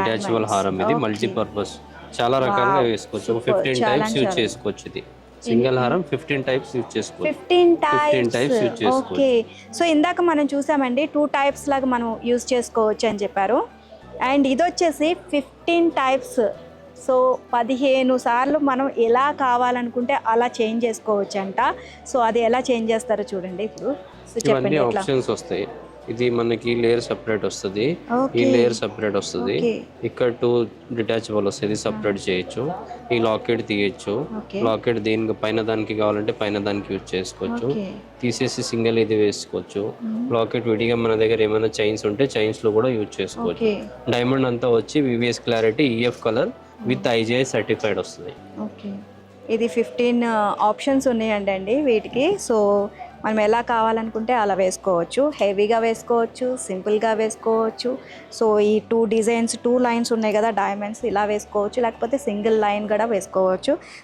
Detachable హారం ఇది multipurpose చాలా రకాలుగా వేసుకోవచ్చు. 15 టైప్స్ యూజ్ చేసుకోవచ్చు. ఇది సింగిల్ హారం 15 టైప్స్ యూజ్ చేసుకోవచ్చు. 15 టైప్స్ యూజ్ చేసుకోవచ్చు. ఓకే. సో ఇందాక మనం చూసామండి 2 టైప్స్ లాగా మనం యూజ్ చేసుకోవచ్చు అని చెప్పారు. అండ్ ఇది వచ్చేసి 15 టైప్స్. సో 15 సార్లు మనం ఎలా కావాలనుకుంటే అలా చేంజ్ చేసుకోవచ్చు అంట. సో అది ఎలా చేంజ్ చేస్తారో చూడండి ఇప్పుడు. సో ఇవన్నీ ఆప్షన్స్ వస్తాయి. ఇది మనకి లేయర్ సెపరేట్ వస్తుంది, ఈ లేయర్ సెపరేట్ వస్తుంది, ఇక్కడ 2 డిటాచబుల్ వస్తుంది, సెపరేట్ చేయొచ్చు. ఈ లాకెట్ తీయచ్చు. లాకెట్ దీనికి పైన దానికి కావాలంటే పైన దానికి యూజ్ చేసుకోవచ్చు. తీసేసి సింగిల్ ఇది వేసుకోవచ్చు. లాకెట్ విడిగా మన దగ్గర ఏమైనా చైన్స్ ఉంటే చైన్స్ లో కూడా యూజ్ చేసుకోవచ్చు. డైమండ్ అంతా వచ్చి VVS clarity EF colour with IGI certified వస్తుంది. ఓకే. ఇది 15 ఆప్షన్స్ ఉన్నాయండి వీటికి. సో మనం ఎలా కావాలనుకుంటే అలా వేసుకోవచ్చు. హెవీగా వేసుకోవచ్చు, సింపుల్గా వేసుకోవచ్చు. సో ఈ 2 డిజైన్స్ 2 లైన్స్ ఉన్నాయి కదా డైమండ్స్, ఇలా వేసుకోవచ్చు. లేకపోతే సింగిల్ లైన్ కూడా వేసుకోవచ్చు.